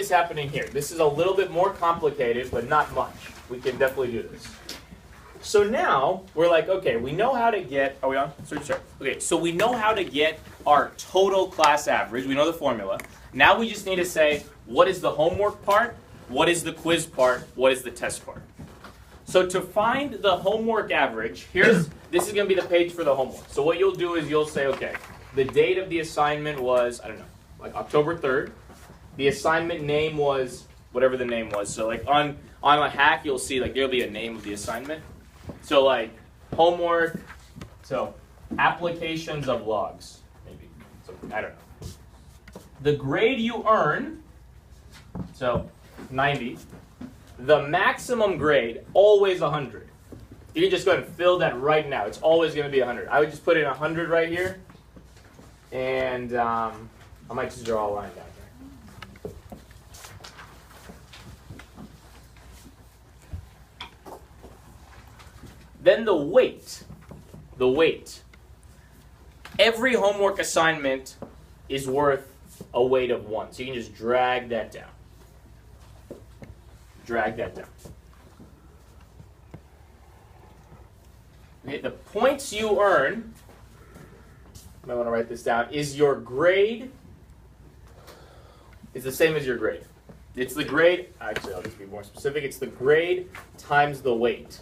is happening here? This is a little bit more complicated, but not much. We can definitely do this. So now we're like, okay, we know how to get, are we on? Sure. Okay, so we know how to get our total class average. We know the formula. Now we just need to say, what is the homework part? What is the quiz part? What is the test part? So to find the homework average, this is going to be the page for the homework. So what you'll do is you'll say, okay, the date of the assignment was, I don't know, like October 3rd. The assignment name was whatever the name was. So like on a hack, you'll see like there'll be a name of the assignment. So like homework, so applications of logs, maybe. So I don't know. The grade you earn, so 90. The maximum grade, always 100. You can just go ahead and fill that right now. It's always going to be 100. I would just put in 100 right here. And I might just draw a line down here. Then the weight. The weight. Every homework assignment is worth a weight of 1. So you can just drag that down. Drag that down. Okay, the points you earn, I might want to write this down, is your grade. It's the same as your grade. It's the grade, actually I'll just be more specific, it's the grade times the weight.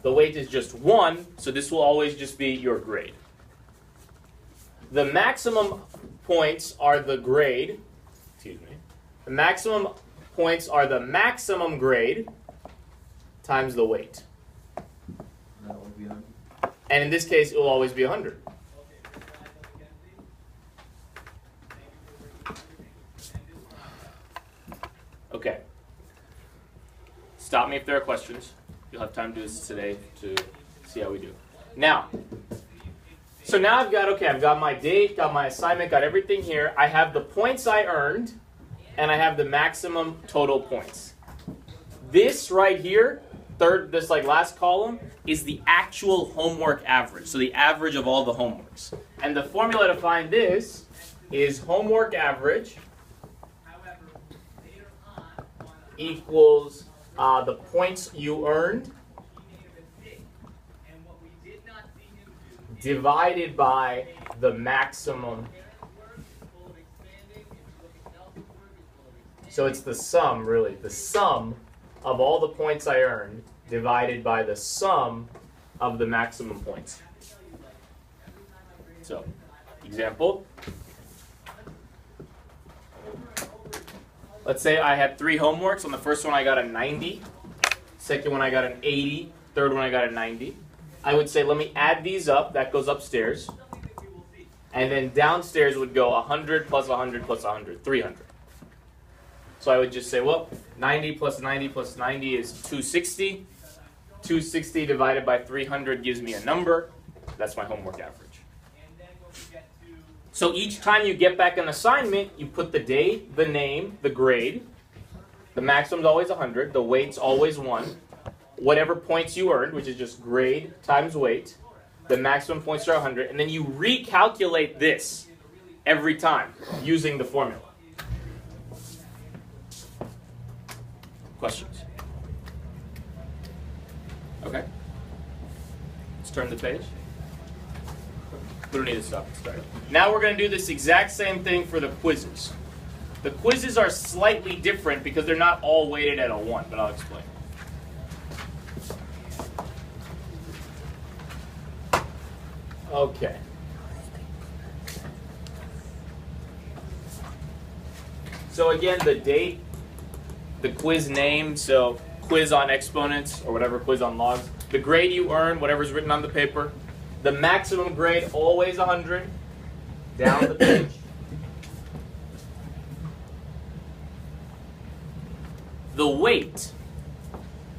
The weight is just 1, so this will always just be your grade. The maximum points are the grade, excuse me, the maximum points are the maximum grade times the weight. That would be 100. And in this case, it will always be 100. Okay. Stop me if there are questions. You'll have time to do this today to see how we do. Now, so now I've got my date, got my assignment, got everything here. I have the points I earned, and I have the maximum total points. This right here, this like last column, is the actual homework average. So the average of all the homeworks. And the formula to find this is homework average equals the points you earned divided by the maximum. So it's the sum, really, the sum of all the points I earned divided by the sum of the maximum points. So, example. Let's say I had 3 homeworks. On the first one I got a 90. Second one I got an 80. Third one I got a 90. I would say let me add these up. That goes upstairs. And then downstairs would go 100 plus 100 plus 100, 300. So I would just say, well, 90 plus 90 plus 90 is 260. 260 divided by 300 gives me a number. That's my homework average. So each time you get back an assignment, you put the date, the name, the grade. The maximum is always 100. The weight's always 1. Whatever points you earned, which is just grade times weight. The maximum points are 100. And then you recalculate this every time using the formula. Questions? Okay. Let's turn the page. We don't need to stop and start. Now we're going to do this exact same thing for the quizzes. The quizzes are slightly different because they're not all weighted at a 1, but I'll explain. Okay. So again, the date, the quiz name, so quiz on exponents or whatever, quiz on logs. The grade you earn, whatever's written on the paper. The maximum grade, always 100, down the page. The weight.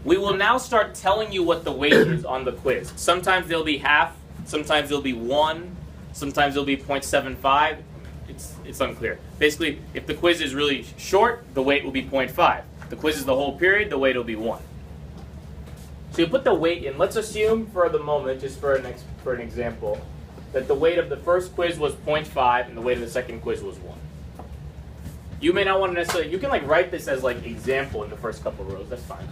We will now start telling you what the weight is on the quiz. Sometimes there'll be half, sometimes there'll be 1, sometimes there'll be 0.75. It's unclear. Basically, if the quiz is really short, the weight will be 0.5. If the quiz is the whole period, the weight will be 1. So you put the weight in. Let's assume for the moment, just for an example, that the weight of the first quiz was 0.5 and the weight of the second quiz was 1. You may not want to necessarily, you can like write this as like example in the first couple of rows, that's fine.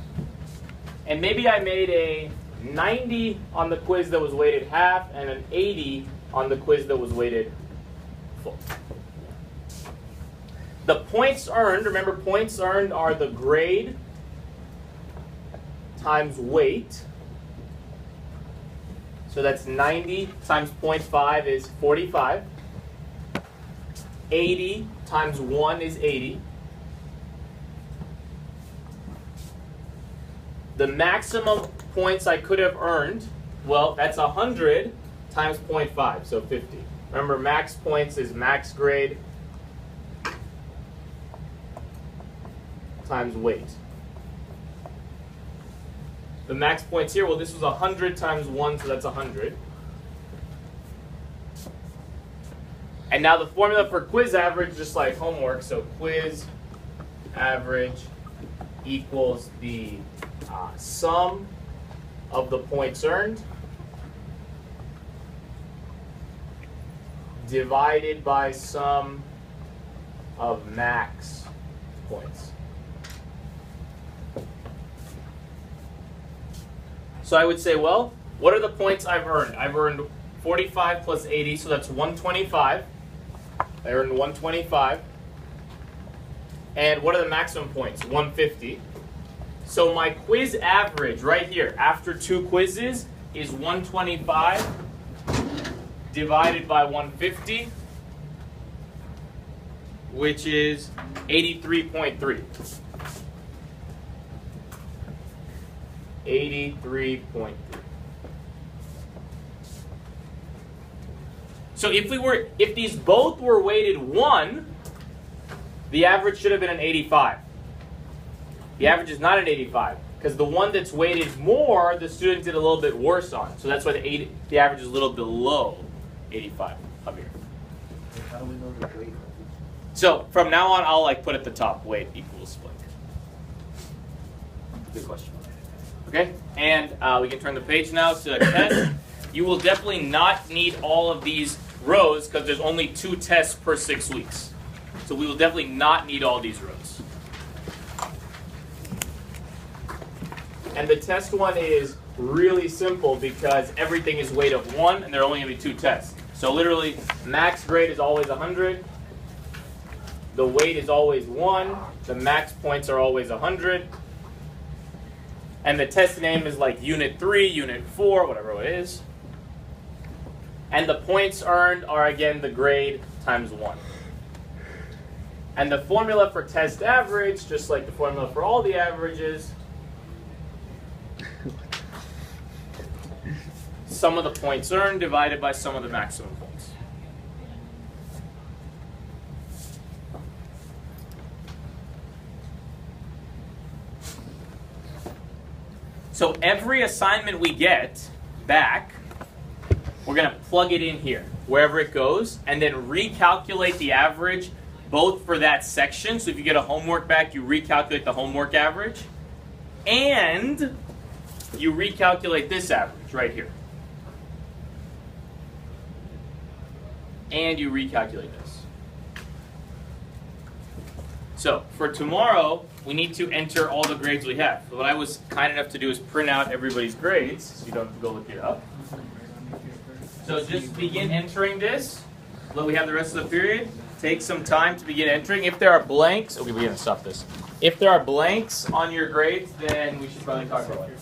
And maybe I made a 90 on the quiz that was weighted half and an 80 on the quiz that was weighted full. The points earned, remember points earned are the grade times weight. So that's 90 times 0.5 is 45. 80 times 1 is 80. The maximum points I could have earned, well, that's 100 times 0.5, so 50. Remember, max points is max grade times weight. The max points here, well, this was 100 times 1, so that's 100. And now the formula for quiz average, just like homework, so quiz average equals the sum of the points earned divided by sum of max points. So I would say, well, what are the points I've earned? I've earned 45 plus 80, so that's 125. I earned 125. And what are the maximum points? 150. So my quiz average right here, after 2 quizzes, is 125 divided by 150, which is 83.3. 83.3. So if these both were weighted 1, the average should have been an 85. The average is not an 85 because the one that's weighted more, the student did a little bit worse on. So that's why the average is a little below 85 up here. How do we know the grade? So from now on, I'll like put at the top weight equals blank. Good question. Okay, and we can turn the page now to test. You will definitely not need all of these rows because there's only 2 tests per 6 weeks. So we will definitely not need all these rows. And the test one is really simple because everything is weight of 1 and there are only going to be 2 tests. So literally, max grade is always 100. The weight is always 1. The max points are always 100. And the test name is like Unit 3, Unit 4, whatever it is. And the points earned are, again, the grade times 1. And the formula for test average, just like the formula for all the averages, sum of the points earned divided by sum of the maximum points. So every assignment we get back, we're going to plug it in here, wherever it goes, and then recalculate the average both for that section. So if you get a homework back, you recalculate the homework average, and you recalculate this average right here. And you recalculate this. So for tomorrow, we need to enter all the grades we have. So what I was kind enough to do is print out everybody's grades, so you don't have to go look it up. So just begin entering this. Let we have the rest of the period. Take some time to begin entering. If there are blanks, okay, we're gonna stop this. If there are blanks on your grades, then we should probably talk about it.